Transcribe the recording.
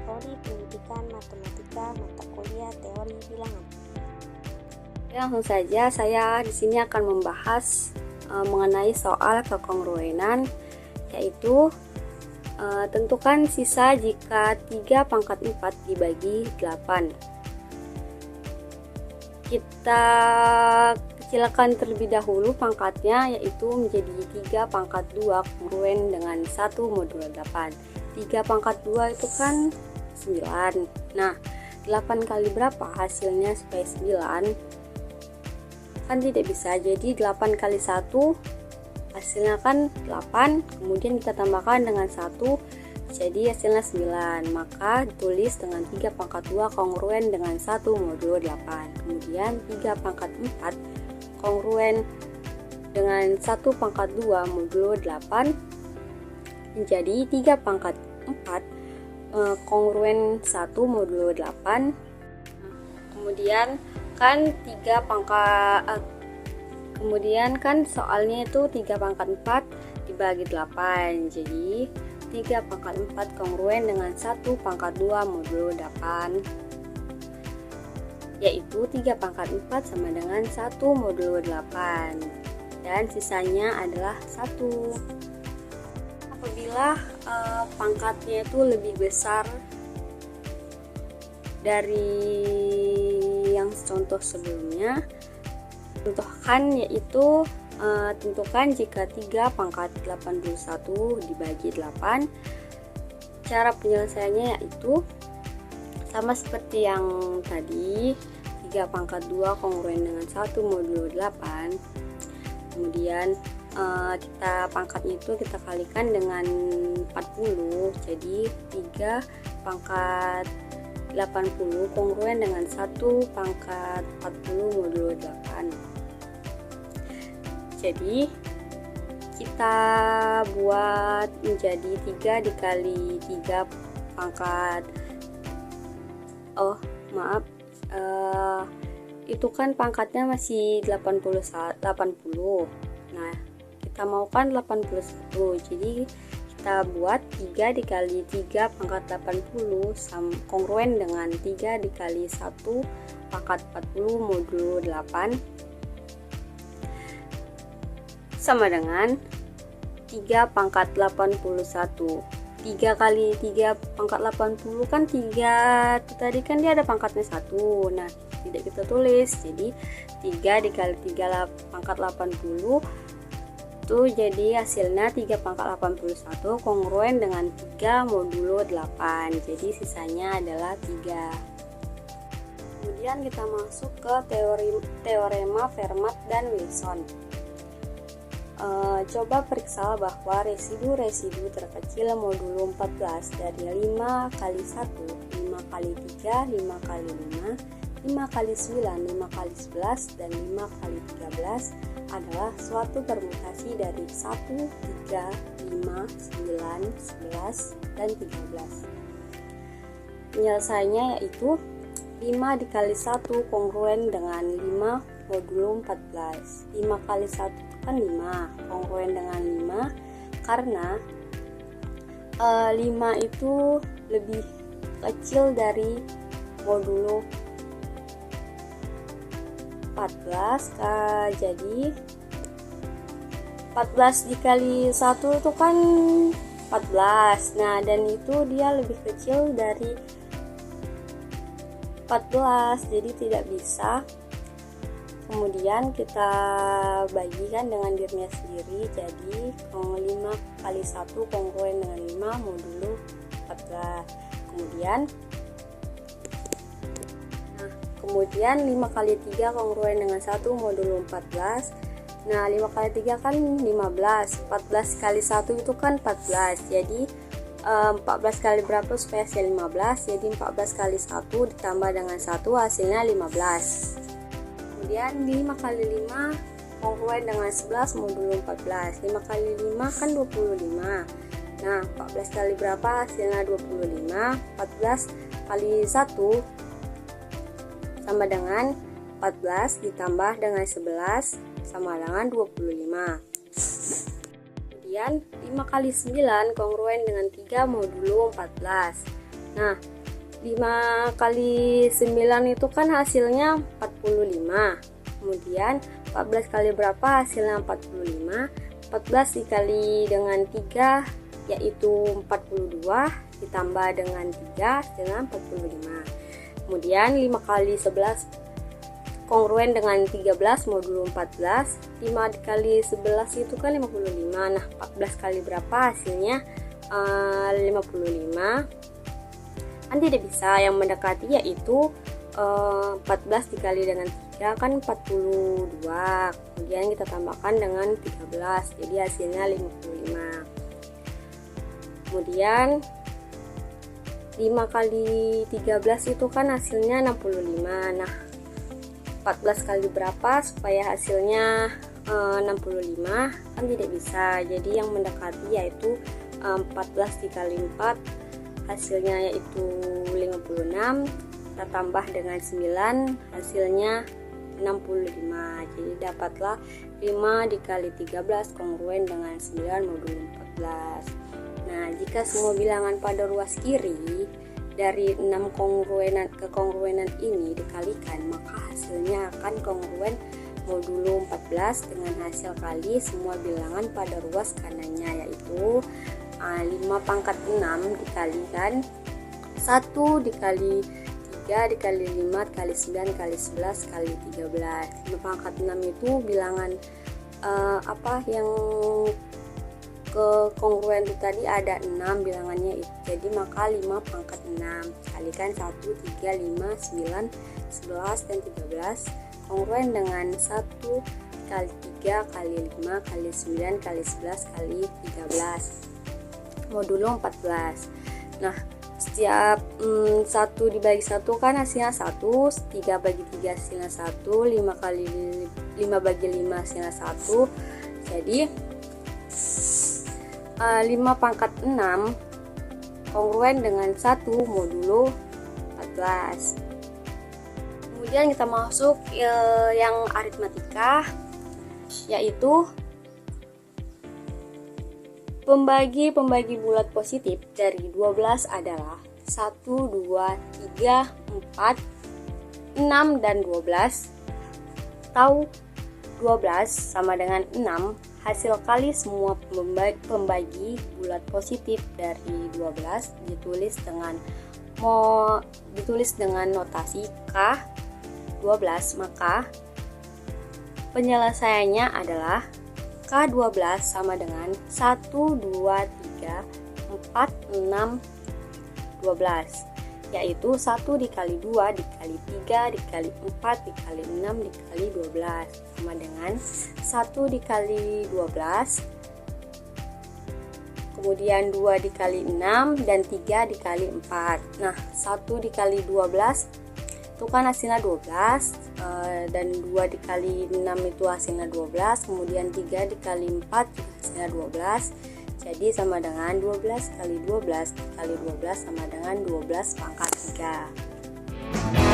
Prodi Pendidikan Matematika Mata Kuliah Teori Bilangan. Langsung saja, saya di sini akan membahas mengenai soal kekongruenan, yaitu tentukan sisa jika 3 pangkat 4 dibagi 8. Kita kecilkan terlebih dahulu pangkatnya, yaitu menjadi 3 pangkat 2 kongruen dengan 1 modulo 8. 3 pangkat 2 itu kan 9. Nah, 8 kali berapa hasilnya supaya 9? Kan tidak bisa, jadi 8 kali 1 hasilnya kan 8, kemudian kita tambahkan dengan 1, jadi hasilnya 9. Maka ditulis dengan 3 pangkat 2 kongruen dengan 1 modulo 8. Kemudian 3 pangkat 4 kongruen dengan 1 pangkat 2 modulo 8 menjadi 3 pangkat 4 kongruen 1 modulo 8. Kemudian kan 3 pangkat kemudian kan soalnya itu 3 pangkat 4 dibagi 8, jadi 3 pangkat 4 kongruen dengan 1 pangkat 2 modulo 8, yaitu 3 pangkat 4 sama dengan 1 modulo 8, dan sisanya adalah 1. Apabila pangkatnya itu lebih besar dari yang contoh sebelumnya, contohkan yaitu tentukan jika 3 pangkat 81 dibagi 8. Cara penyelesaiannya yaitu sama seperti yang tadi, 3 pangkat 2 kongruen dengan 1 modulo 8. Kemudian kita pangkatnya itu kita kalikan dengan 40, jadi 3 pangkat 80 kongruen dengan 1 pangkat 40 modulo 8. Jadi kita buat menjadi 3 dikali 3 pangkat itu kan pangkatnya masih 80. Nah, kita mau kan 81, jadi kita buat 3 dikali 3 pangkat 80 kongruen dengan 3 dikali 1 pangkat 40 modulo 8 sama dengan 3 pangkat 81. 3 kali 3 pangkat 80 kan 3, tadi kan dia ada pangkatnya 1. Nah, tidak kita tulis, jadi 3 dikali 3 pangkat 80 itu jadi hasilnya 3 pangkat 81 kongruen dengan 3 modulo 8, jadi sisanya adalah 3. Kemudian kita masuk ke teorema Fermat dan Wilson. Coba periksa bahwa residu terkecil modulo 14 dari 5 kali 1, 5 kali 3, 5 kali 5, 5 kali 9, 5 kali 11, dan 5 kali 13 adalah suatu permutasi dari 1, 3, 5, 9, 11, dan 13. Penyelesaiannya yaitu 5 dikali 1 kongruen dengan 5 modulo 14. 5 kali 1 itu kan 5, kongruen dengan 5, karena 5 itu lebih kecil dari modulo 14, jadi 14 dikali 1 itu kan 14. Nah, dan itu dia lebih kecil dari 14, jadi tidak bisa. Kemudian kita bagikan dengan dirinya sendiri, jadi 5 kali 1 kongruen dengan 5 modulo 14. Kemudian 5 kali 3 kongruen dengan 1 modulo 14. Nah, 5 kali 3 kan 15. 14 kali 1 itu kan 14. Jadi 14 kali berapa supaya hasil 15? Jadi 14 kali 1 ditambah dengan 1 hasilnya 15. Kemudian 5 kali 5 kongruen dengan 11 modulo 14. 5 kali 5 kan 25. Nah, 14 kali berapa hasilnya 25? 14 kali 1 sama dengan 14 ditambah dengan 11 sama dengan 25. Kemudian 5 kali 9 kongruen dengan 3 modulo 14. Nah, 5 kali 9 itu kan hasilnya 45. Kemudian 14 kali berapa hasilnya 45? 14 dikali dengan 3 yaitu 42, ditambah dengan 3 hasilnya 45. Kemudian 5 kali 11 kongruen dengan 13 modulo 14. 5 dikali 11 itu kan 55. Nah, 14 kali berapa hasilnya 55. Kan tidak bisa, yang mendekati yaitu 14 dikali dengan 3 kan 42. Kemudian kita tambahkan dengan 13, jadi hasilnya 55. Kemudian 5 kali 13 itu kan hasilnya 65. Nah, 14 kali berapa supaya hasilnya 65? Kan tidak bisa, jadi yang mendekati yaitu 14 dikali 4 hasilnya yaitu 56, kita tambah dengan 9 hasilnya 65. Jadi dapatlah 5 dikali 13 kongruen dengan 9 modulo 14. Nah, jika semua bilangan pada ruas kiri dari 6 kekongruenan ini dikalikan, maka hasilnya akan kongruen modulo 14 dengan hasil kali semua bilangan pada ruas kanannya, yaitu 5 pangkat 6 dikalikan 1 dikali 3 dikali 5 kali 9 kali 11 kali 13. 5 pangkat 6 itu bilangan yang kekongruen itu tadi ada 6 bilangannya itu. Jadi maka 5 pangkat 6 kalikan 1, 3, 5, 9, 11 dan 13 kongruen dengan 1 kali 3 kali 5 kali 9 kali 11 kali 13 modulo 14. Nah, setiap 1 dibagi 1 kan hasilnya 1, 3 bagi 3 hasilnya 1, 5 bagi 5 hasilnya 1. Jadi 5 pangkat 6 kongruen dengan 1 modulo 14. Kemudian kita masuk yang aritmatika, yaitu pembagi bulat positif dari 12 adalah 1, 2, 3, 4, 6, dan 12. Atau 12 sama dengan 6, hasil kali semua pembagi bulat positif dari 12 ditulis dengan notasi K12, maka penyelesaiannya adalah K12 sama dengan 1, 2, 3, 4, 6, 12, yaitu 1 dikali 2 dikali 3 dikali 4 dikali 6 dikali 12 sama dengan 1 dikali 12, kemudian 2 dikali 6 dan 3 dikali 4. Nah, 1 dikali 12 itu kan hasilnya 12, dan 2 dikali 6 itu hasilnya 12, kemudian 3 dikali 4 hasilnya 12. Jadi sama dengan 12 kali 12 dikali 12 sama dengan 12 pangkat 3.